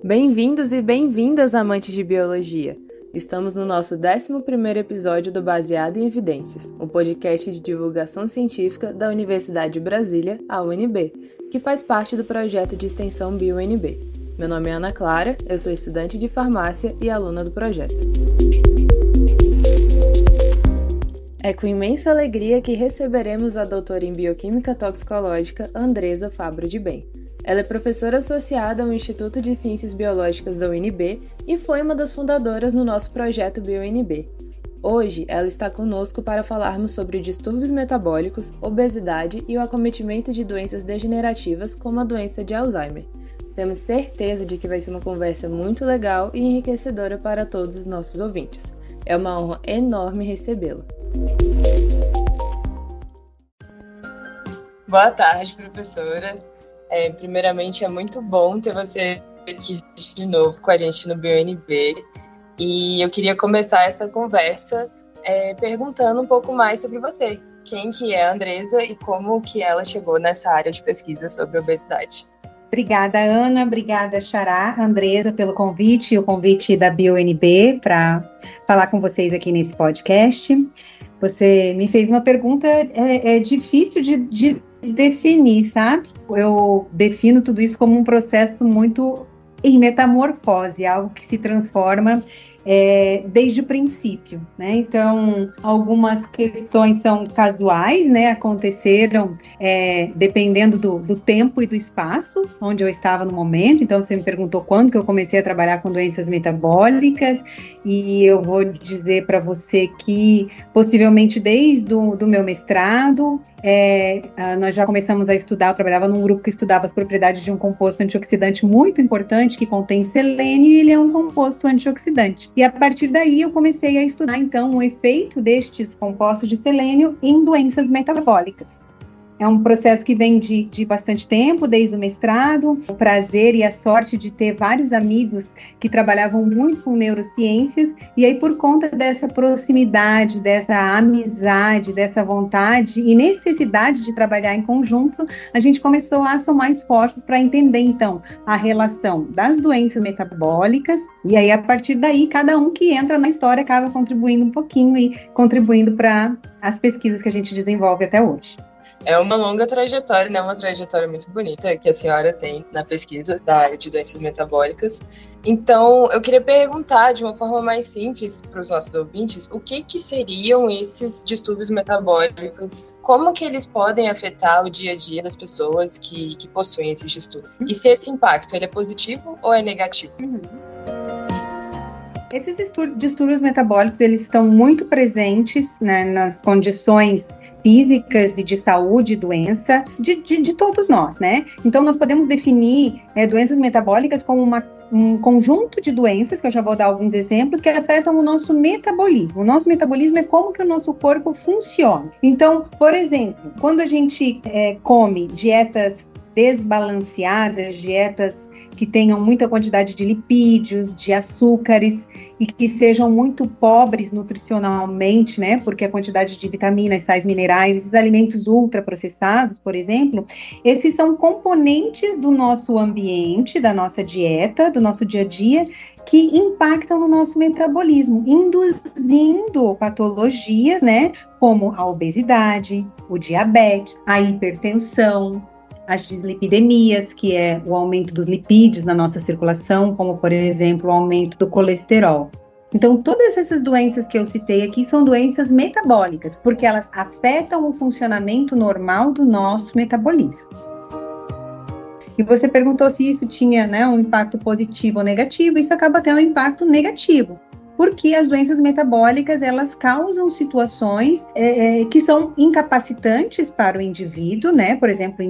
Bem-vindos e bem-vindas, amantes de biologia! Estamos no nosso 11º episódio do Baseado em Evidências, um podcast de divulgação científica da Universidade de Brasília, a UNB, que faz parte do projeto de extensão BioUNB. Meu nome é Ana Clara, eu sou estudante de farmácia e aluna do projeto. É com imensa alegria que receberemos a doutora em Bioquímica Toxicológica Andresa Fabro de Bem. Ela é professora associada ao Instituto de Ciências Biológicas da UNB e foi uma das fundadoras no nosso projeto BioUNB. Hoje, ela está conosco para falarmos sobre distúrbios metabólicos, obesidade e o acometimento de doenças degenerativas como a doença de Alzheimer. Temos certeza de que vai ser uma conversa muito legal e enriquecedora para todos os nossos ouvintes. É uma honra enorme recebê-la. Boa tarde, professora. Primeiramente, é muito bom ter você aqui de novo com a gente no BioUNB. E eu queria começar essa conversa perguntando um pouco mais sobre você. Quem que é a Andresa e como que ela chegou nessa área de pesquisa sobre obesidade? Obrigada, Ana. Obrigada, Xará, Andresa, pelo convite e o convite da BioUNB para falar com vocês aqui nesse podcast. Você me fez uma pergunta difícil de definir, sabe? Eu defino tudo isso como um processo muito em metamorfose, algo que se transforma desde o princípio, né? Então, algumas questões são casuais, né? Aconteceram dependendo do tempo e do espaço onde eu estava no momento. Então, você me perguntou quando que eu comecei a trabalhar com doenças metabólicas, e eu vou dizer para você que possivelmente desde o meu mestrado, nós já começamos a estudar. Eu trabalhava num grupo que estudava as propriedades de um composto antioxidante muito importante que contém selênio, e ele é um composto antioxidante. E a partir daí eu comecei a estudar então o efeito destes compostos de selênio em doenças metabólicas. É um processo que vem de bastante tempo, desde o mestrado. O prazer e a sorte de ter vários amigos que trabalhavam muito com neurociências, e aí por conta dessa proximidade, dessa amizade, dessa vontade e necessidade de trabalhar em conjunto, a gente começou a somar esforços para entender então a relação das doenças metabólicas, e aí a partir daí cada um que entra na história acaba contribuindo um pouquinho e contribuindo para as pesquisas que a gente desenvolve até hoje. É uma longa trajetória, né? Uma trajetória muito bonita que a senhora tem na pesquisa da área de doenças metabólicas. Então, eu queria perguntar de uma forma mais simples para os nossos ouvintes, o que seriam esses distúrbios metabólicos? Como que eles podem afetar o dia a dia das pessoas que possuem esses distúrbios? E se esse impacto ele é positivo ou é negativo? Esses distúrbios metabólicos, eles estão muito presentes, né, nas condições físicas e de saúde e doença de todos nós, né? Então, nós podemos definir doenças metabólicas como um conjunto de doenças, que eu já vou dar alguns exemplos, que afetam o nosso metabolismo. O nosso metabolismo é como que o nosso corpo funciona. Então, por exemplo, quando a gente come dietas desbalanceadas, dietas que tenham muita quantidade de lipídios, de açúcares e que sejam muito pobres nutricionalmente, né? Porque a quantidade de vitaminas, sais minerais, esses alimentos ultraprocessados, por exemplo, esses são componentes do nosso ambiente, da nossa dieta, do nosso dia a dia, que impactam no nosso metabolismo, induzindo patologias, né? Como a obesidade, o diabetes, a hipertensão, as dislipidemias, que é o aumento dos lipídios na nossa circulação, como, por exemplo, o aumento do colesterol. Então, todas essas doenças que eu citei aqui são doenças metabólicas, porque elas afetam o funcionamento normal do nosso metabolismo. E você perguntou se isso tinha, né, um impacto positivo ou negativo. Isso acaba tendo um impacto negativo, porque as doenças metabólicas, elas causam situações que são incapacitantes para o indivíduo, né? Por exemplo,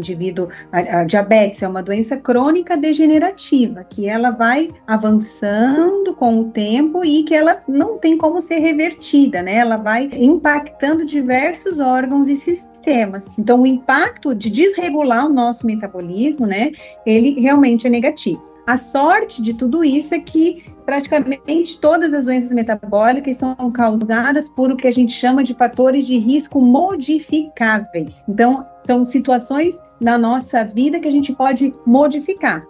a diabetes é uma doença crônica degenerativa, que ela vai avançando com o tempo e que ela não tem como ser revertida, né? Ela vai impactando diversos órgãos e sistemas. Então, o impacto de desregular o nosso metabolismo, né? Ele realmente é negativo. A sorte de tudo isso é que praticamente todas as doenças metabólicas são causadas por o que a gente chama de fatores de risco modificáveis. Então, são situações na nossa vida que a gente pode modificar.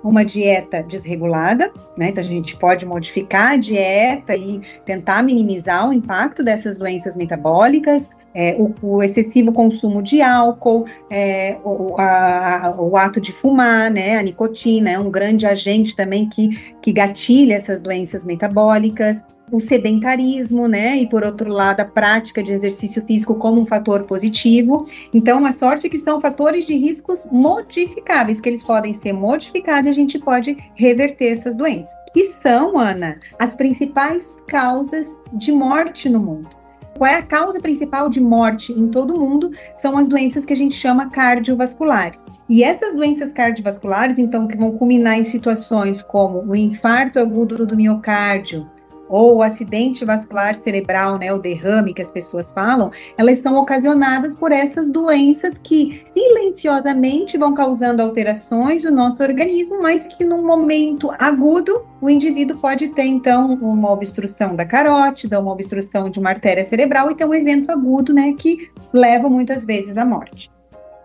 Uma dieta desregulada, né? Então a gente pode modificar a dieta e tentar minimizar o impacto dessas doenças metabólicas, o excessivo consumo de álcool, o ato de fumar, né? A nicotina é um grande agente também que gatilha essas doenças metabólicas. O sedentarismo, né, e por outro lado a prática de exercício físico como um fator positivo. Então a sorte é que são fatores de riscos modificáveis, que eles podem ser modificados e a gente pode reverter essas doenças. E são, Ana, as principais causas de morte no mundo. Qual é a causa principal de morte em todo o mundo? São as doenças que a gente chama cardiovasculares. E essas doenças cardiovasculares, então, que vão culminar em situações como o infarto agudo do miocárdio, ou o acidente vascular cerebral, né, o derrame que as pessoas falam, elas são ocasionadas por essas doenças que silenciosamente vão causando alterações no nosso organismo, mas que num momento agudo o indivíduo pode ter então uma obstrução da carótida, uma obstrução de uma artéria cerebral e ter um evento agudo, né, que leva muitas vezes à morte.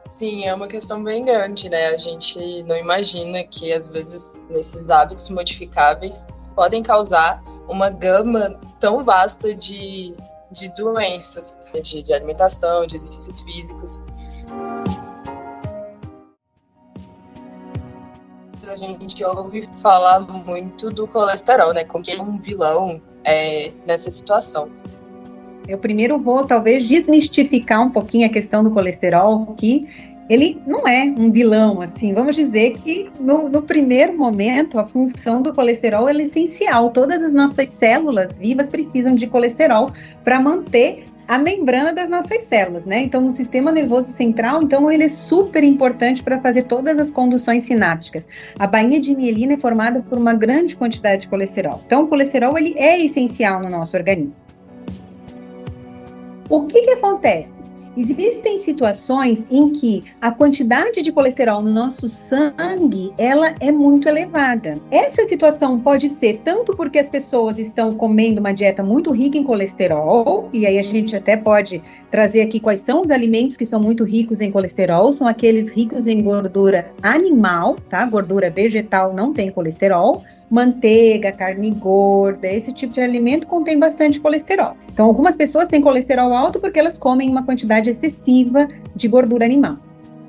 Sim, é uma questão bem grande, né? A gente não imagina que às vezes nesses hábitos modificáveis podem causar uma gama tão vasta de doenças, de alimentação, de exercícios físicos. A gente ouve falar muito do colesterol, né? Como que é um vilão nessa situação. Eu primeiro vou, talvez, desmistificar um pouquinho a questão do colesterol, que ele não é um vilão, assim, vamos dizer que no primeiro momento a função do colesterol é essencial. Todas as nossas células vivas precisam de colesterol para manter a membrana das nossas células, né? Então, no sistema nervoso central, então, ele é super importante para fazer todas as conduções sinápticas. A bainha de mielina é formada por uma grande quantidade de colesterol. Então, o colesterol, ele é essencial no nosso organismo. O que acontece? Existem situações em que a quantidade de colesterol no nosso sangue, ela é muito elevada. Essa situação pode ser tanto porque as pessoas estão comendo uma dieta muito rica em colesterol, e aí a gente até pode trazer aqui quais são os alimentos que são muito ricos em colesterol, são aqueles ricos em gordura animal, tá? Gordura vegetal não tem colesterol. Manteiga, carne gorda, esse tipo de alimento contém bastante colesterol. Então, algumas pessoas têm colesterol alto porque elas comem uma quantidade excessiva de gordura animal.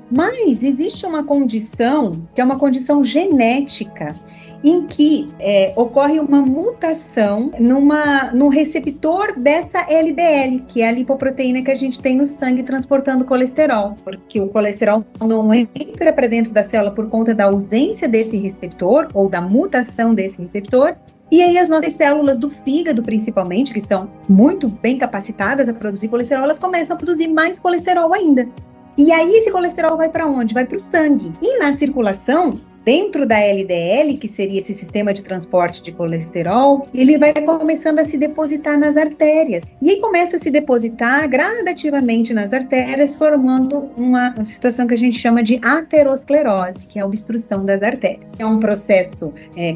Mas existe uma condição, que é uma condição genética, em que ocorre uma mutação no receptor dessa LDL, que é a lipoproteína que a gente tem no sangue transportando colesterol, porque o colesterol não entra para dentro da célula por conta da ausência desse receptor ou da mutação desse receptor. E aí as nossas células do fígado, principalmente, que são muito bem capacitadas a produzir colesterol, elas começam a produzir mais colesterol ainda. E aí esse colesterol vai para onde? Vai para o sangue. E na circulação, dentro da LDL, que seria esse sistema de transporte de colesterol, ele vai começando a se depositar nas artérias. E aí começa a se depositar gradativamente nas artérias, formando uma situação que a gente chama de aterosclerose, que é a obstrução das artérias. É um processo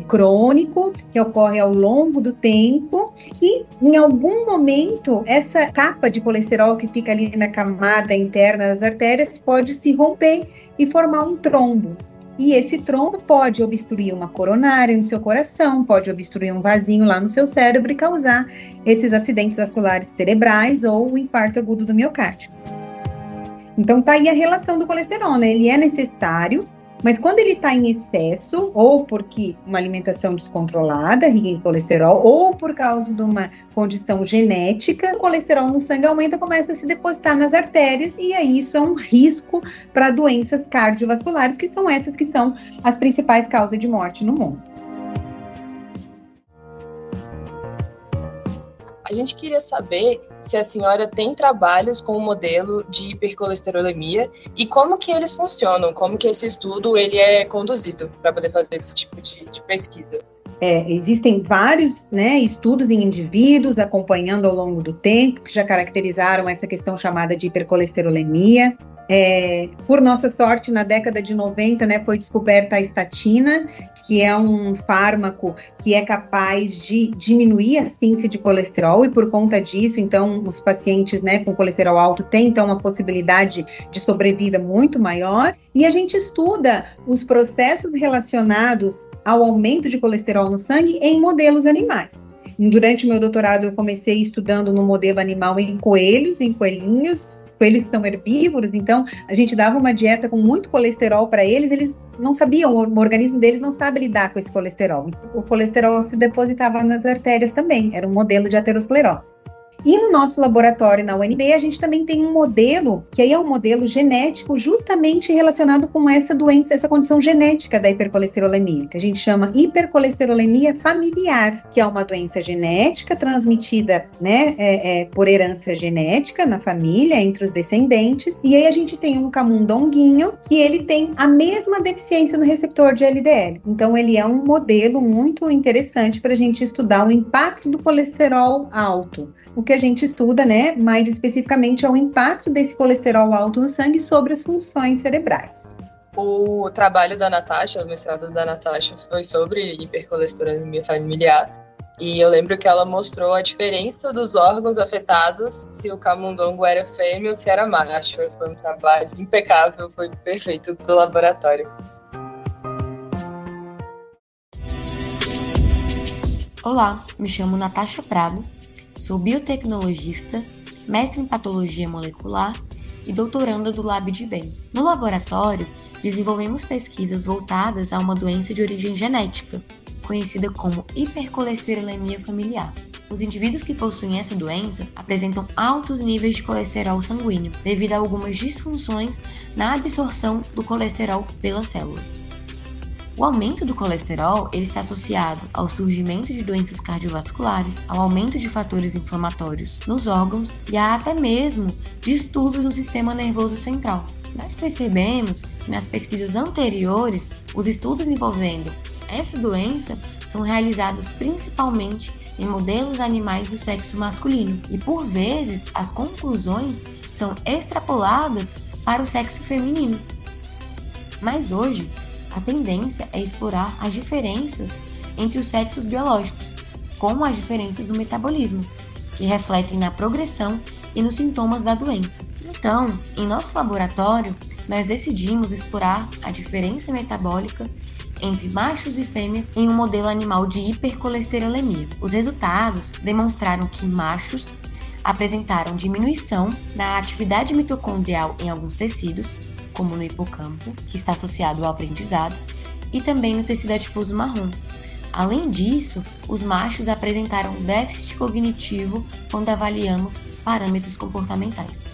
crônico, que ocorre ao longo do tempo, e em algum momento, essa capa de colesterol que fica ali na camada interna das artérias pode se romper e formar um trombo. E esse trombo pode obstruir uma coronária no seu coração, pode obstruir um vasinho lá no seu cérebro e causar esses acidentes vasculares cerebrais ou o infarto agudo do miocárdio. Então tá aí a relação do colesterol, né? Ele é necessário, mas quando ele está em excesso, ou porque uma alimentação descontrolada, rica em colesterol, ou por causa de uma condição genética, o colesterol no sangue aumenta, começa a se depositar nas artérias, e aí isso é um risco para doenças cardiovasculares, que são essas que são as principais causas de morte no mundo. A gente queria saber se a senhora tem trabalhos com o modelo de hipercolesterolemia e como que eles funcionam, como que esse estudo ele é conduzido para poder fazer esse tipo de pesquisa. Existem vários, né, estudos em indivíduos acompanhando ao longo do tempo, que já caracterizaram essa questão chamada de hipercolesterolemia. Por nossa sorte, na década de 90, né, foi descoberta a estatina, que é um fármaco que é capaz de diminuir a síntese de colesterol, e por conta disso, então, os pacientes, né, com colesterol alto têm, então, uma possibilidade de sobrevida muito maior, e a gente estuda os processos relacionados ao aumento de colesterol no sangue em modelos animais. Durante o meu doutorado, eu comecei estudando no modelo animal em coelhos, em coelhinhos. Coelhos são herbívoros, então a gente dava uma dieta com muito colesterol para eles não sabiam, o organismo deles não sabe lidar com esse colesterol. O colesterol se depositava nas artérias também, era um modelo de aterosclerose. E no nosso laboratório na UNB, a gente também tem um modelo, que aí é um modelo genético justamente relacionado com essa doença, essa condição genética da hipercolesterolemia, que a gente chama hipercolesterolemia familiar, que é uma doença genética transmitida, né, por herança genética na família, entre os descendentes. E aí a gente tem um camundonguinho que ele tem a mesma deficiência no receptor de LDL. Então ele é um modelo muito interessante para a gente estudar o impacto do colesterol alto. O que a gente estuda, né, mais especificamente é o impacto desse colesterol alto no sangue sobre as funções cerebrais. O trabalho da Natasha, o mestrado da Natasha, foi sobre hipercolesterolemia familiar. E eu lembro que ela mostrou a diferença dos órgãos afetados, se o camundongo era fêmea ou se era macho. Foi um trabalho impecável, foi perfeito do laboratório. Olá, me chamo Natasha Prado. Sou biotecnologista, mestre em patologia molecular e doutoranda do Lab de Bem. No laboratório, desenvolvemos pesquisas voltadas a uma doença de origem genética, conhecida como hipercolesterolemia familiar. Os indivíduos que possuem essa doença apresentam altos níveis de colesterol sanguíneo devido a algumas disfunções na absorção do colesterol pelas células. O aumento do colesterol ele está associado ao surgimento de doenças cardiovasculares, ao aumento de fatores inflamatórios nos órgãos e a até mesmo distúrbios no sistema nervoso central. Nós percebemos que nas pesquisas anteriores, os estudos envolvendo essa doença são realizados principalmente em modelos animais do sexo masculino e, por vezes, as conclusões são extrapoladas para o sexo feminino. Mas hoje, a tendência é explorar as diferenças entre os sexos biológicos, como as diferenças no metabolismo, que refletem na progressão e nos sintomas da doença. Então, em nosso laboratório, nós decidimos explorar a diferença metabólica entre machos e fêmeas em um modelo animal de hipercolesterolemia. Os resultados demonstraram que machos apresentaram diminuição na atividade mitocondrial em alguns tecidos, como no hipocampo, que está associado ao aprendizado, e também no tecido adiposo marrom. Além disso, os machos apresentaram déficit cognitivo quando avaliamos parâmetros comportamentais.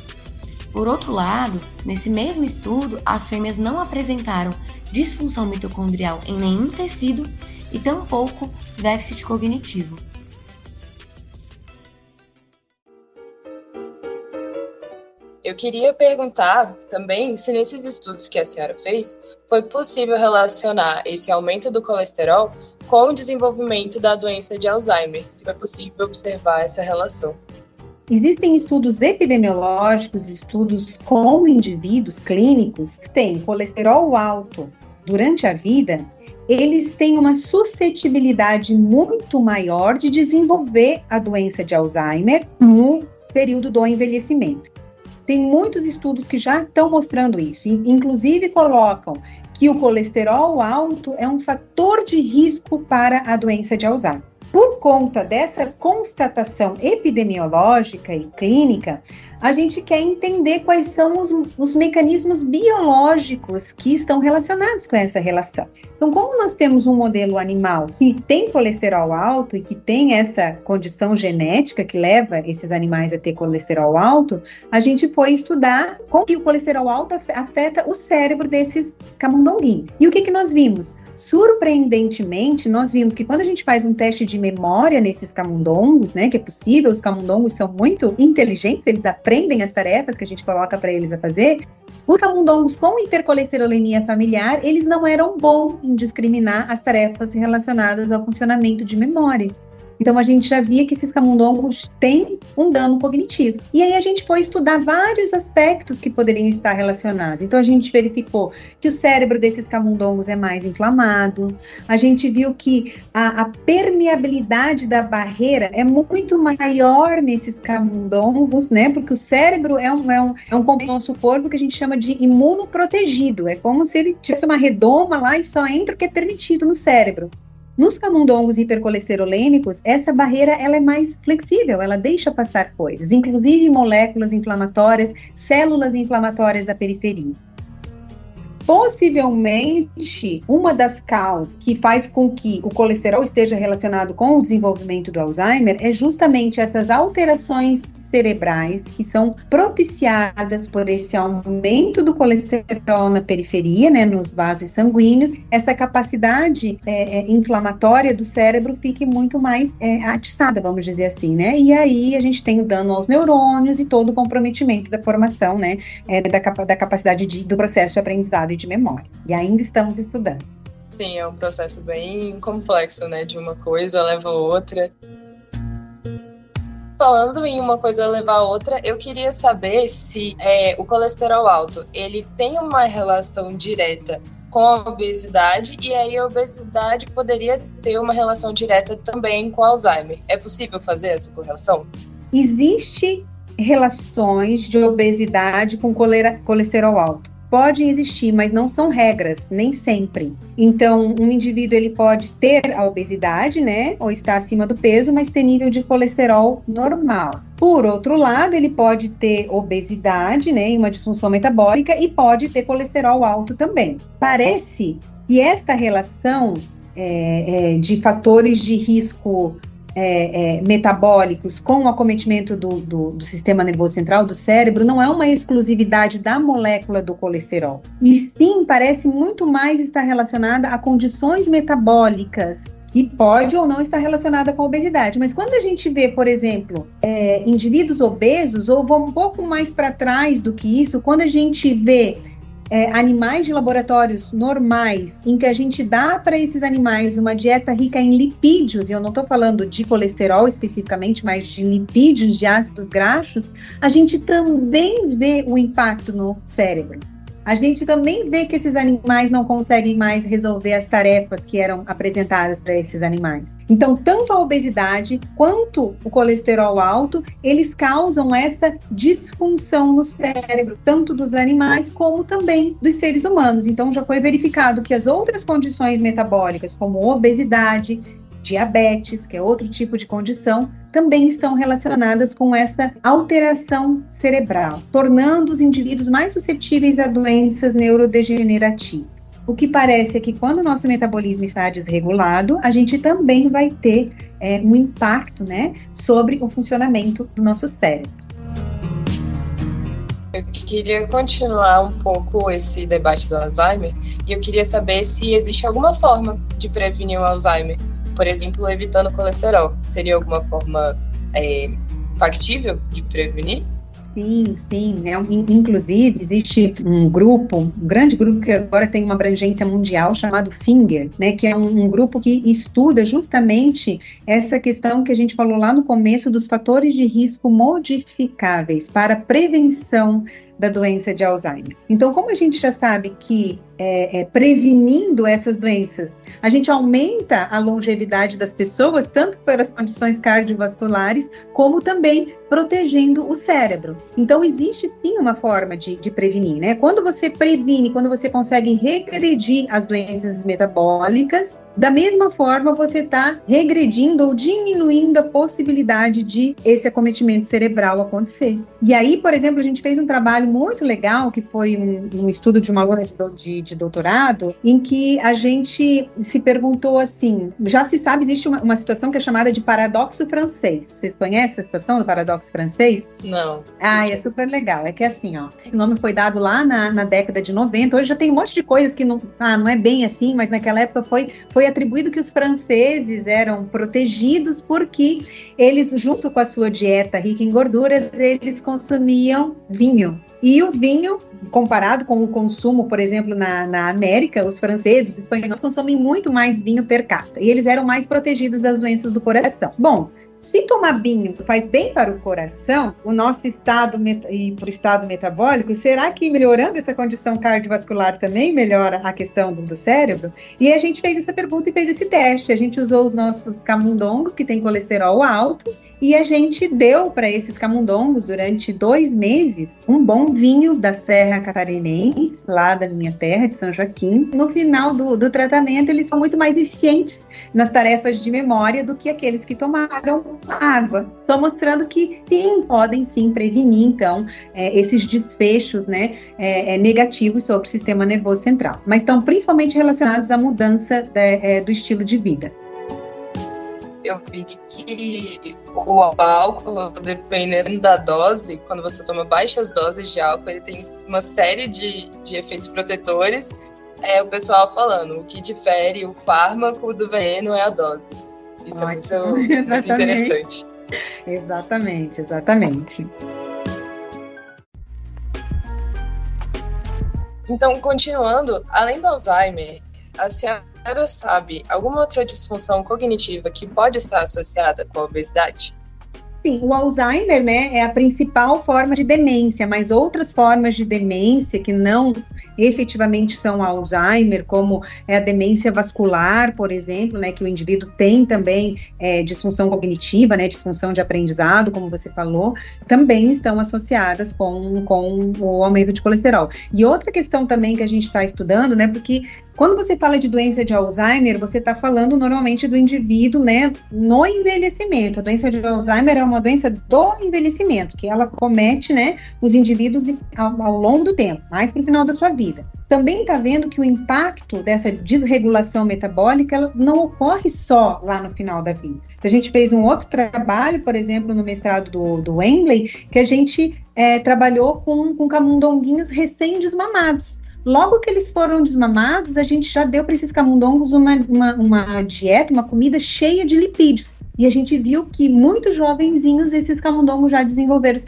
Por outro lado, nesse mesmo estudo, as fêmeas não apresentaram disfunção mitocondrial em nenhum tecido e tampouco déficit cognitivo. Eu queria perguntar também se nesses estudos que a senhora fez, foi possível relacionar esse aumento do colesterol com o desenvolvimento da doença de Alzheimer, se foi possível observar essa relação. Existem estudos epidemiológicos, estudos com indivíduos clínicos que têm colesterol alto durante a vida, eles têm uma suscetibilidade muito maior de desenvolver a doença de Alzheimer no período do envelhecimento. Tem muitos estudos que já estão mostrando isso, inclusive colocam que o colesterol alto é um fator de risco para a doença de Alzheimer. Por conta dessa constatação epidemiológica e clínica, a gente quer entender quais são os mecanismos biológicos que estão relacionados com essa relação. Então, como nós temos um modelo animal que tem colesterol alto e que tem essa condição genética que leva esses animais a ter colesterol alto, a gente foi estudar como que o colesterol alto afeta o cérebro desses camundonguinhos. E o que nós vimos? Surpreendentemente, nós vimos que quando a gente faz um teste de memória nesses camundongos, né, que é possível, os camundongos são muito inteligentes, eles aprendem as tarefas que a gente coloca para eles a fazer. Os camundongos com hipercolesterolemia familiar, eles não eram bons em discriminar as tarefas relacionadas ao funcionamento de memória. Então, a gente já via que esses camundongos têm um dano cognitivo. E aí, a gente foi estudar vários aspectos que poderiam estar relacionados. Então, a gente verificou que o cérebro desses camundongos é mais inflamado. A gente viu que a permeabilidade da barreira é muito maior nesses camundongos, né? Porque o cérebro é um componente do nosso corpo que a gente chama de imunoprotegido. É como se ele tivesse uma redoma lá e só entra o que é permitido no cérebro. Nos camundongos hipercolesterolêmicos, essa barreira ela é mais flexível, ela deixa passar coisas, inclusive moléculas inflamatórias, células inflamatórias da periferia. Possivelmente, uma das causas que faz com que o colesterol esteja relacionado com o desenvolvimento do Alzheimer é justamente essas alterações cerebrais que são propiciadas por esse aumento do colesterol na periferia, né, nos vasos sanguíneos. Essa capacidade inflamatória do cérebro fique muito mais atiçada, vamos dizer assim, né? E aí a gente tem o dano aos neurônios e todo o comprometimento da formação, né, da capacidade do processo de aprendizado e de memória. E ainda estamos estudando. Sim, é um processo bem complexo, né? De uma coisa leva a outra. Falando em uma coisa levar a outra, eu queria saber se o colesterol alto, ele tem uma relação direta com a obesidade, e aí a obesidade poderia ter uma relação direta também com Alzheimer. É possível fazer essa correlação? Existe relações de obesidade com colesterol alto. Podem existir, mas não são regras, nem sempre. Então, um indivíduo ele pode ter a obesidade, né, ou estar acima do peso, mas ter nível de colesterol normal. Por outro lado, ele pode ter obesidade, né, e uma disfunção metabólica, e pode ter colesterol alto também. Parece que esta relação de fatores de risco metabólicos com o acometimento do sistema nervoso central, do cérebro, não é uma exclusividade da molécula do colesterol. E sim, parece muito mais estar relacionada a condições metabólicas e pode ou não estar relacionada com a obesidade. Mas quando a gente vê, por exemplo, indivíduos obesos, ou vou um pouco mais para trás do que isso, quando a gente vê animais de laboratórios normais, em que a gente dá para esses animais uma dieta rica em lipídios, e eu não estou falando de colesterol especificamente, mas de lipídios, de ácidos graxos, a gente também vê o impacto no cérebro. A gente também vê que esses animais não conseguem mais resolver as tarefas que eram apresentadas para esses animais. Então, tanto a obesidade quanto o colesterol alto, eles causam essa disfunção no cérebro, tanto dos animais como também dos seres humanos. Então, já foi verificado que as outras condições metabólicas, como obesidade, diabetes, que é outro tipo de condição, também estão relacionadas com essa alteração cerebral, tornando os indivíduos mais suscetíveis a doenças neurodegenerativas. O que parece é que quando o nosso metabolismo está desregulado, a gente também vai ter um impacto, né, sobre o funcionamento do nosso cérebro. Eu queria continuar um pouco esse debate do Alzheimer e eu queria saber se existe alguma forma de prevenir o Alzheimer. Por exemplo, evitando o colesterol. Seria alguma forma factível de prevenir? Sim, né? Inclusive existe um grande grupo que agora tem uma abrangência mundial chamado FINGER, né? Que é um grupo que estuda justamente essa questão que a gente falou lá no começo dos fatores de risco modificáveis para prevenção da doença de Alzheimer. Então, como a gente já sabe que prevenindo essas doenças, a gente aumenta a longevidade das pessoas, tanto pelas condições cardiovasculares, como também protegendo o cérebro. Então, existe sim uma forma de prevenir, né? Quando você previne, quando você consegue regredir as doenças metabólicas, da mesma forma você está regredindo ou diminuindo a possibilidade de esse acometimento cerebral acontecer. E aí, por exemplo, a gente fez um trabalho muito legal, que foi um estudo de uma aluna de doutorado, em que a gente se perguntou assim, já se sabe, existe uma situação que é chamada de paradoxo francês. Vocês conhecem a situação do paradoxo francês? Não. É super legal. É que assim, esse nome foi dado lá na década de 90, hoje já tem um monte de coisas que não é bem assim, mas naquela época foi atribuído que os franceses eram protegidos porque eles, junto com a sua dieta rica em gorduras, eles consumiam vinho. E o vinho, comparado com o consumo, por exemplo, na América, os franceses, os espanhóis consomem muito mais vinho per capita, e eles eram mais protegidos das doenças do coração. Bom, se tomar vinho faz bem para o coração, o nosso estado e para o estado metabólico, será que melhorando essa condição cardiovascular também melhora a questão do cérebro? E a gente fez essa pergunta e fez esse teste. A gente usou os nossos camundongos, que têm colesterol alto, e a gente deu para esses camundongos, durante 2 meses, um bom vinho da Serra Catarinense, lá da minha terra, de São Joaquim. No final do tratamento, eles são muito mais eficientes nas tarefas de memória do que aqueles que tomaram água. Só mostrando que, sim, podem sim prevenir, então, esses desfechos, né, negativos sobre o sistema nervoso central. Mas estão principalmente relacionados à mudança do estilo de vida. Eu vi que o álcool, dependendo da dose, quando você toma baixas doses de álcool, ele tem uma série de efeitos protetores. O pessoal falando, o que difere o fármaco do veneno é a dose. Isso é muito interessante. Exatamente. Então, continuando, além do Alzheimer, a senhora sabe alguma outra disfunção cognitiva que pode estar associada com a obesidade? Sim, o Alzheimer, né, é a principal forma de demência, mas outras formas de demência que não efetivamente são Alzheimer, como a demência vascular, por exemplo, né, que o indivíduo tem também disfunção cognitiva, né, disfunção de aprendizado, como você falou, também estão associadas com o aumento de colesterol. E outra questão também que a gente está estudando, né, porque quando você fala de doença de Alzheimer, você está falando normalmente do indivíduo, né, no envelhecimento. A doença de Alzheimer é uma doença do envelhecimento, que ela comete, né, os indivíduos ao longo do tempo, mais para o final da sua vida. Também está vendo que o impacto dessa desregulação metabólica ela não ocorre só lá no final da vida. A gente fez um outro trabalho, por exemplo, no mestrado do Wembley, que a gente trabalhou com camundonguinhos recém-desmamados. Logo que eles foram desmamados, a gente já deu para esses camundongos uma dieta, uma comida cheia de lipídios. E a gente viu que muito jovenzinhos esses camundongos já desenvolveram os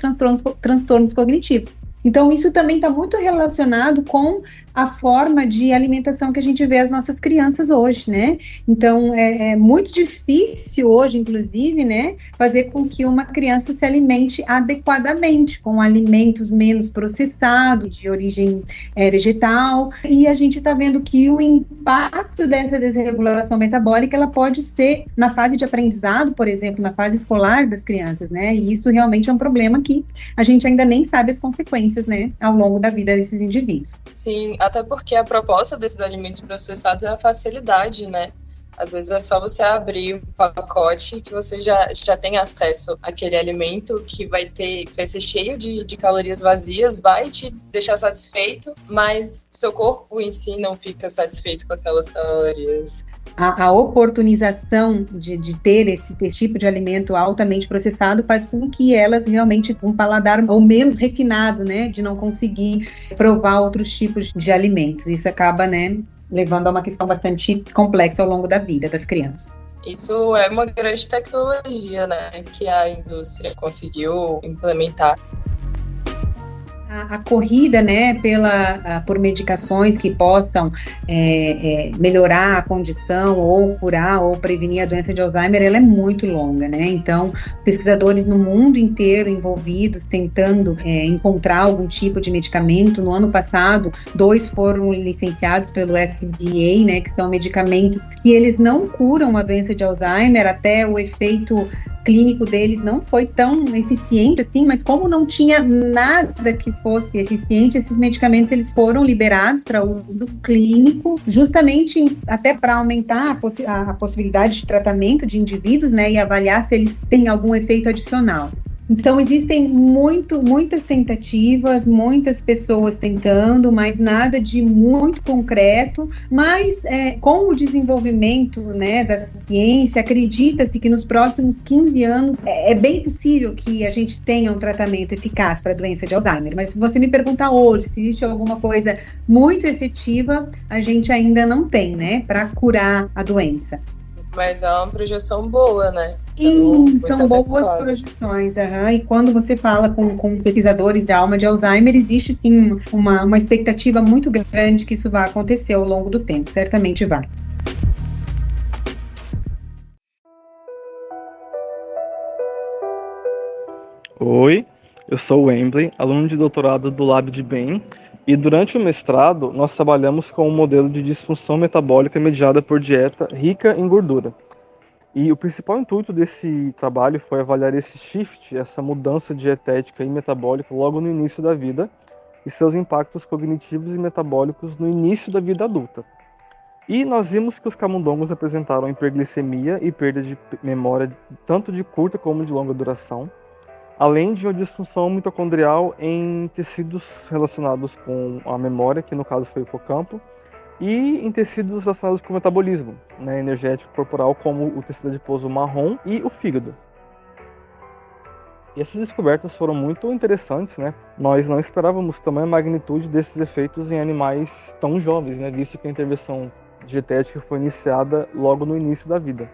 transtornos cognitivos. Então, isso também está muito relacionado com a forma de alimentação que a gente vê as nossas crianças hoje, né? Então, é muito difícil hoje, inclusive, né, fazer com que uma criança se alimente adequadamente, com alimentos menos processados, de origem vegetal, e a gente está vendo que o impacto dessa desregulação metabólica, ela pode ser na fase de aprendizado, por exemplo, na fase escolar das crianças, né? E isso realmente é um problema que a gente ainda nem sabe as consequências, né, ao longo da vida desses indivíduos. Sim, até porque a proposta desses alimentos processados é a facilidade, né? Às vezes é só você abrir um pacote que você já tem acesso àquele alimento que vai ser cheio de calorias vazias, vai te deixar satisfeito, mas seu corpo em si não fica satisfeito com aquelas calorias. A oportunização de ter esse tipo de alimento altamente processado faz com que elas realmente tenham um paladar ou menos refinado, né, de não conseguir provar outros tipos de alimentos. Isso acaba, né, levando a uma questão bastante complexa ao longo da vida das crianças. Isso é uma grande tecnologia, né, que a indústria conseguiu implementar. A corrida, né, por medicações que possam melhorar a condição ou curar ou prevenir a doença de Alzheimer, ela é muito longa, né? Então, pesquisadores no mundo inteiro envolvidos tentando encontrar algum tipo de medicamento. No ano passado, 2 foram licenciados pelo FDA, né, que são medicamentos que eles não curam a doença de Alzheimer, até o efeito clínico deles não foi tão eficiente assim, mas como não tinha nada que fosse eficiente, esses medicamentos eles foram liberados para uso clínico, justamente até para aumentar a possibilidade de tratamento de indivíduos, né, e avaliar se eles têm algum efeito adicional. Então, existem muitas tentativas, muitas pessoas tentando, mas nada de muito concreto. Mas, com o desenvolvimento, né, da ciência, acredita-se que nos próximos 15 anos é bem possível que a gente tenha um tratamento eficaz para a doença de Alzheimer. Mas se você me perguntar hoje se existe alguma coisa muito efetiva, a gente ainda não tem, né, para curar a doença. Mas é uma projeção boa, né? Sim, são boas projeções. E quando você fala com pesquisadores de alma de Alzheimer, existe sim uma expectativa muito grande que isso vai acontecer ao longo do tempo, certamente vai. Oi, eu sou o Wembley, aluno de doutorado do Lab de Bem, e durante o mestrado nós trabalhamos com um modelo de disfunção metabólica mediada por dieta rica em gordura. E o principal intuito desse trabalho foi avaliar esse shift, essa mudança dietética e metabólica logo no início da vida e seus impactos cognitivos e metabólicos no início da vida adulta. E nós vimos que os camundongos apresentaram hiperglicemia e perda de memória tanto de curta como de longa duração, além de uma disfunção mitocondrial em tecidos relacionados com a memória, que no caso foi o hipocampo, e em tecidos relacionados com o metabolismo, né, energético corporal, como o tecido adiposo marrom e o fígado. E essas descobertas foram muito interessantes, né? Nós não esperávamos tamanha magnitude desses efeitos em animais tão jovens, né, visto que a intervenção dietética foi iniciada logo no início da vida.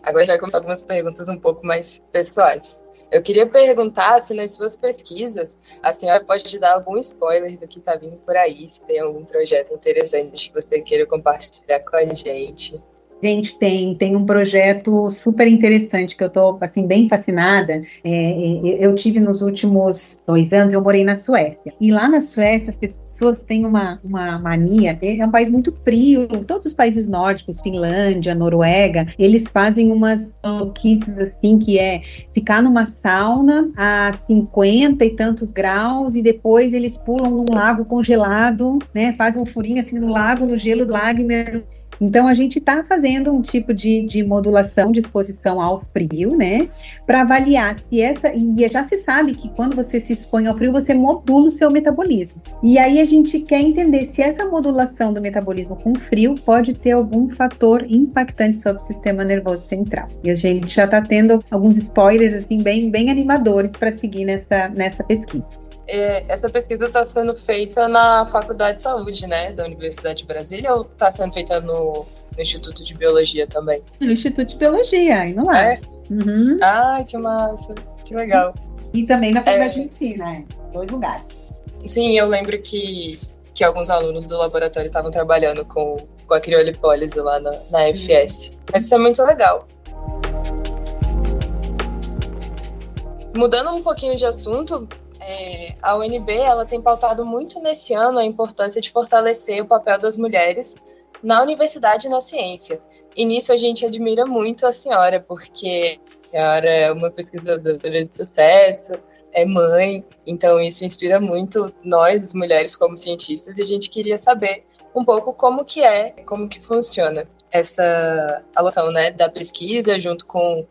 Agora a gente vai começar algumas perguntas um pouco mais pessoais. Eu queria perguntar se nas suas pesquisas a senhora pode te dar algum spoiler do que está vindo por aí, se tem algum projeto interessante que você queira compartilhar com a gente. Gente, tem um projeto super interessante que eu estou assim, bem fascinada. Eu tive nos últimos 2 anos, eu morei na Suécia. E lá na Suécia, as pessoas têm uma mania, é um país muito frio, todos os países nórdicos, Finlândia, Noruega, eles fazem umas maluquices assim, que é ficar numa sauna a 50 e tantos graus e depois eles pulam num lago congelado, né? Fazem um furinho assim no lago, no gelo do lago e mergulham. Então, a gente está fazendo um tipo de modulação de exposição ao frio, né, para avaliar se e já se sabe que quando você se expõe ao frio, você modula o seu metabolismo. E aí a gente quer entender se essa modulação do metabolismo com frio pode ter algum fator impactante sobre o sistema nervoso central. E a gente já está tendo alguns spoilers, assim, bem animadores para seguir nessa pesquisa. Essa pesquisa está sendo feita na Faculdade de Saúde, né, da Universidade de Brasília, ou está sendo feita no Instituto de Biologia também? No Instituto de Biologia, aí no lado. Uhum. Ah, que massa, que legal. E também na Faculdade de Medicina, 2 lugares. Sim, eu lembro que alguns alunos do laboratório estavam trabalhando com a criolipólise lá na FS. Mas isso é muito legal. Mudando um pouquinho de assunto, a UNB ela tem pautado muito nesse ano a importância de fortalecer o papel das mulheres na universidade e na ciência. E nisso a gente admira muito a senhora, porque a senhora é uma pesquisadora de sucesso, é mãe, então isso inspira muito nós, mulheres, como cientistas, e a gente queria saber um pouco como que funciona essa relação, né, da pesquisa junto com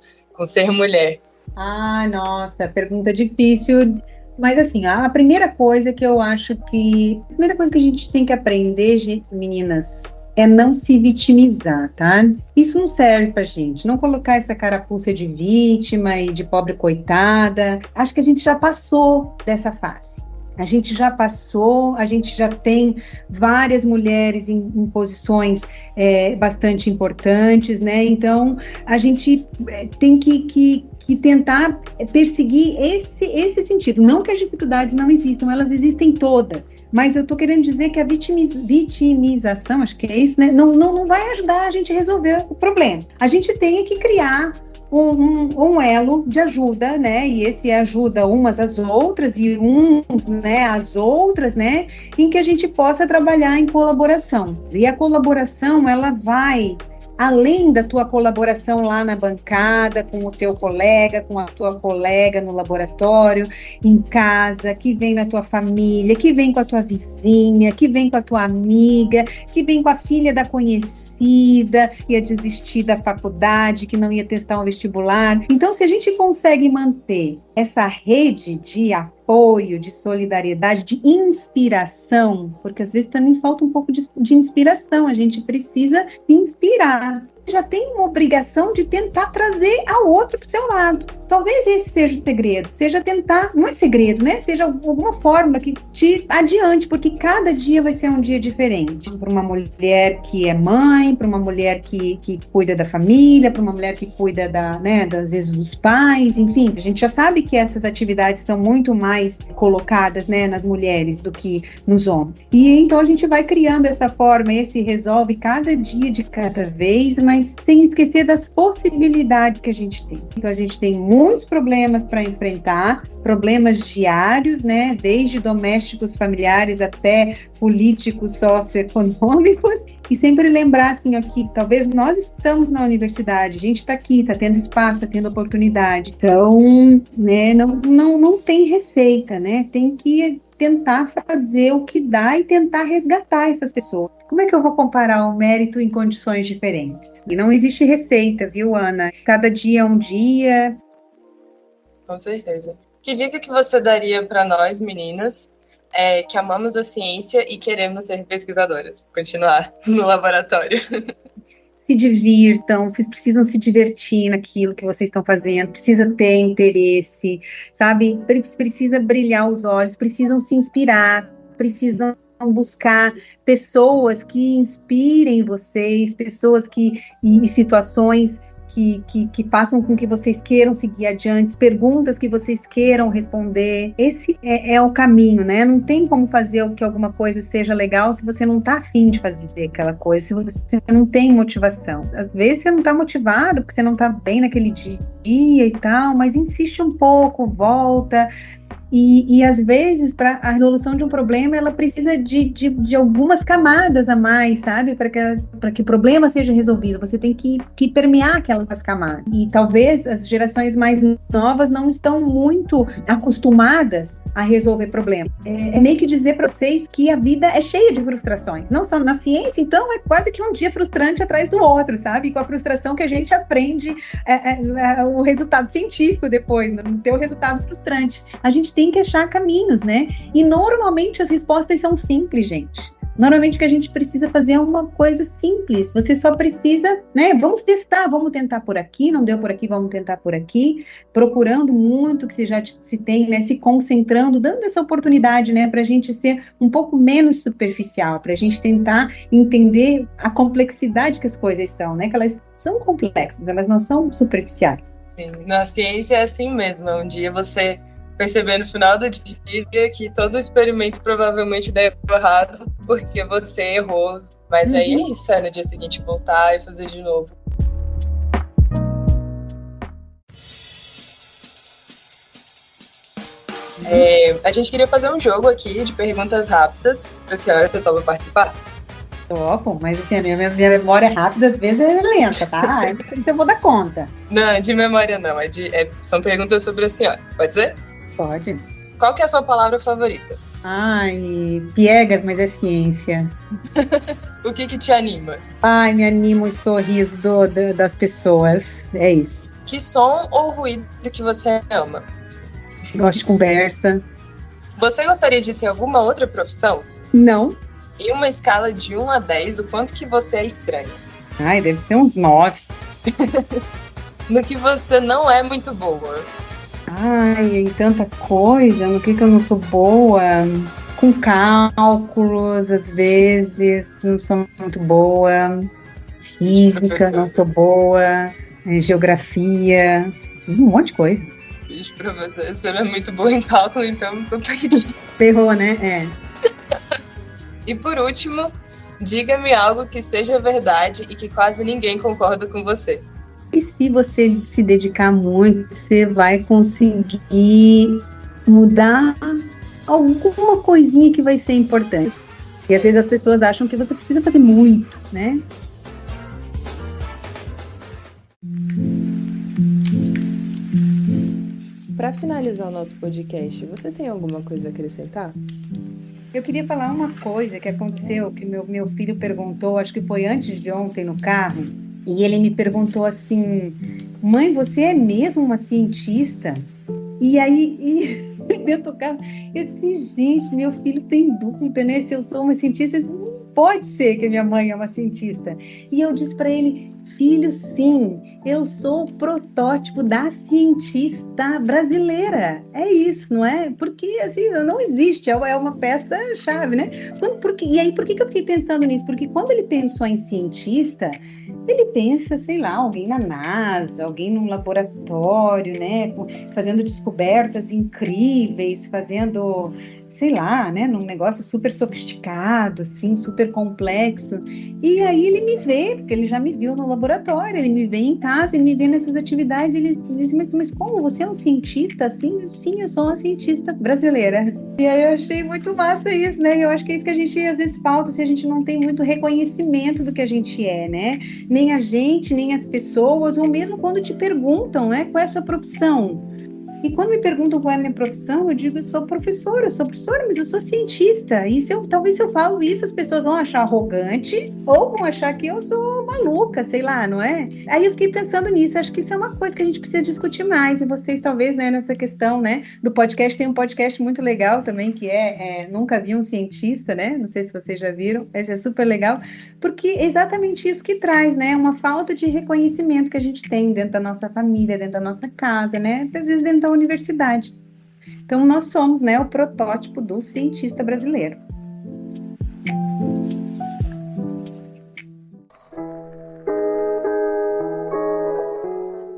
ser mulher. Ah, nossa, pergunta difícil. Mas assim, a primeira coisa que eu acho que... A primeira coisa que a gente tem que aprender, meninas, é não se vitimizar, tá? Isso não serve pra gente. Não colocar essa carapuça de vítima e de pobre coitada. Acho que a gente já passou dessa fase. A gente já passou, a gente já tem várias mulheres em posições bastante importantes, né? Então, a gente tem que tentar perseguir esse sentido. Não que as dificuldades não existam, elas existem todas. Mas eu estou querendo dizer que a vitimização, acho que é isso, né? Não vai ajudar a gente a resolver o problema. A gente tem que criar um elo de ajuda, né, e esse ajuda umas às outras e uns, né, às outras, né, em que a gente possa trabalhar em colaboração. E a colaboração, ela vai além da tua colaboração lá na bancada, com o teu colega, com a tua colega no laboratório, em casa, que vem na tua família, que vem com a tua vizinha, que vem com a tua amiga, que vem com a filha da conhecida, que ia desistir da faculdade, que não ia testar um vestibular. Então, se a gente consegue manter essa rede de apoio, de solidariedade, de inspiração, porque às vezes também falta um pouco de inspiração, a gente precisa se inspirar. já tem uma obrigação de tentar trazer a outra para o seu lado. Talvez esse seja o segredo, seja tentar, não é segredo, né? Seja alguma fórmula que te adiante, porque cada dia vai ser um dia diferente. Para uma mulher que é mãe, para uma mulher que cuida da família, para uma mulher que cuida às vezes dos pais, enfim. A gente já sabe que essas atividades são muito mais colocadas, né, nas mulheres do que nos homens. E então a gente vai criando essa forma, esse resolve cada dia de cada vez, mas sem esquecer das possibilidades que a gente tem. Então a gente tem muitos problemas para enfrentar, problemas diários, né, desde domésticos, familiares até políticos, socioeconômicos, e sempre lembrar assim aqui, talvez nós estamos na universidade, a gente está aqui, está tendo espaço, está tendo oportunidade, então, né, não tem receita, né, tem que tentar fazer o que dá e tentar resgatar essas pessoas. Como é que eu vou comparar o mérito em condições diferentes? E não existe receita, viu, Ana? Cada dia é um dia. Com certeza. Que dica que você daria para nós, meninas, que amamos a ciência e queremos ser pesquisadoras? Continuar no laboratório. Se divirtam, vocês precisam se divertir naquilo que vocês estão fazendo, precisa ter interesse, sabe? Precisa brilhar os olhos, precisam se inspirar, precisam buscar pessoas que inspirem vocês, pessoas e situações que façam com que vocês queiram seguir adiante, perguntas que vocês queiram responder. Esse é o caminho, né? Não tem como fazer que alguma coisa seja legal se você não está afim de fazer aquela coisa, se você não tem motivação. Às vezes você não está motivado porque você não está bem naquele dia e tal, mas insiste um pouco, volta. E às vezes, para a resolução de um problema, ela precisa de algumas camadas a mais, sabe? Para que o problema seja resolvido. Você tem que permear aquelas camadas. E talvez as gerações mais novas não estão muito acostumadas a resolver problemas. É meio que dizer para vocês que a vida é cheia de frustrações. Não só na ciência, então, é quase que um dia frustrante atrás do outro, sabe? E com a frustração que a gente aprende o resultado científico depois, não ter o resultado frustrante. A gente tem que achar caminhos, né? E normalmente as respostas são simples, gente. Normalmente o que a gente precisa fazer é uma coisa simples. Você só precisa, né? Vamos testar, vamos tentar por aqui, não deu por aqui, vamos tentar por aqui. Procurando muito que se tem, né? Se concentrando, dando essa oportunidade, né? Para a gente ser um pouco menos superficial, para a gente tentar entender a complexidade que as coisas são, né? Que elas são complexas, elas não são superficiais. Sim, na ciência é assim mesmo. Um dia você perceber no final do dia que todo o experimento provavelmente deu errado porque você errou. Mas aí é isso, no dia seguinte voltar e fazer de novo. A gente queria fazer um jogo aqui de perguntas rápidas. Para a senhora, você topa participar? Topo, mas assim, a minha memória rápida às vezes é lenta, tá? Isso eu vou dar conta. Não, de memória não, são perguntas sobre a senhora. Pode ser? Pode. Qual que é a sua palavra favorita? Ai, piegas, mas é ciência. O que te anima? Ai, me anima os sorrisos das pessoas. É isso. Que som ou ruído que você ama? Gosto de conversa. Você gostaria de ter alguma outra profissão? Não. Em uma escala de 1 a 10, o quanto que você é estranho? Ai, deve ser uns 9. No que você não é muito boa? Ai, em tanta coisa, no que eu não sou boa, com cálculos, às vezes, não sou muito boa, física, não sou boa, geografia, um monte de coisa. Bicho, professor, você não é muito boa em cálculo, então não tô perdida. Ferrou, né? É. E por último, diga-me algo que seja verdade e que quase ninguém concorda com você. E se você se dedicar muito, você vai conseguir mudar alguma coisinha que vai ser importante. E às vezes as pessoas acham que você precisa fazer muito, né? Para finalizar o nosso podcast, você tem alguma coisa a acrescentar? Eu queria falar uma coisa que aconteceu, que meu filho perguntou, acho que foi antes de ontem no carro, e ele me perguntou assim: mãe, você é mesmo uma cientista? E aí, dentro do carro, eu disse: gente, meu filho tem dúvida, né? Se eu sou uma cientista, pode ser que a minha mãe é uma cientista. E eu disse para ele, filho, sim, eu sou o protótipo da cientista brasileira. É isso, não é? Porque, assim, não existe, é uma peça-chave, né? E aí, por que eu fiquei pensando nisso? Porque quando ele pensou em cientista, ele pensa, sei lá, alguém na NASA, alguém num laboratório, né? Fazendo descobertas incríveis, fazendo, sei lá, né? Num negócio super sofisticado, assim, super complexo. E aí ele me vê, porque ele já me viu no laboratório, ele me vê em casa, ele me vê nessas atividades, ele diz, mas como, você é um cientista assim? Sim, eu sou uma cientista brasileira. E aí eu achei muito massa isso, né? Eu acho que é isso que a gente, às vezes, falta, se a gente não tem muito reconhecimento do que a gente é, né? Nem a gente, nem as pessoas, ou mesmo quando te perguntam, né? Qual é a sua profissão? E quando me perguntam qual é a minha profissão, eu digo, eu sou professora, mas eu sou cientista. E talvez se eu falo isso, as pessoas vão achar arrogante ou vão achar que eu sou maluca, sei lá, não é? Aí eu fiquei pensando nisso, acho que isso é uma coisa que a gente precisa discutir mais. E vocês, talvez, né, nessa questão, né, do podcast, tem um podcast muito legal também, que é Nunca Vi um Cientista, né? Não sei se vocês já viram, esse é super legal, porque é exatamente isso que traz, né? Uma falta de reconhecimento que a gente tem dentro da nossa família, dentro da nossa casa, né? Às vezes dentro da universidade. Então, nós somos, né, o protótipo do cientista brasileiro.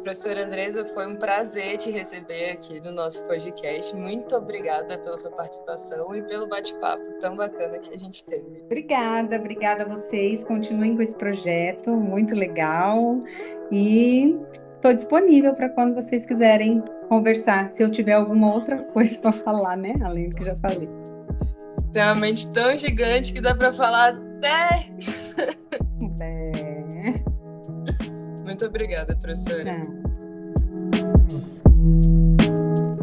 Professora Andresa, foi um prazer te receber aqui no nosso podcast. Muito obrigada pela sua participação e pelo bate-papo tão bacana que a gente teve. Obrigada a vocês. Continuem com esse projeto, muito legal. E estou disponível para quando vocês quiserem conversar, se eu tiver alguma outra coisa para falar, né? Além do que já falei. Tem uma mente tão gigante que dá para falar até... Muito obrigada, professora.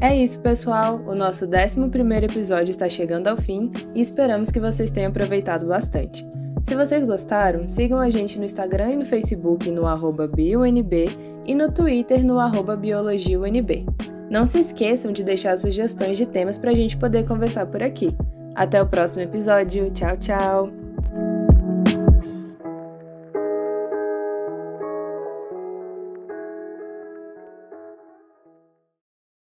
É isso, pessoal. O nosso 11º episódio está chegando ao fim e esperamos que vocês tenham aproveitado bastante. Se vocês gostaram, sigam a gente no Instagram e no Facebook no @biounb e no Twitter no @biologiaunb. Não se esqueçam de deixar sugestões de temas para a gente poder conversar por aqui. Até o próximo episódio. Tchau, tchau!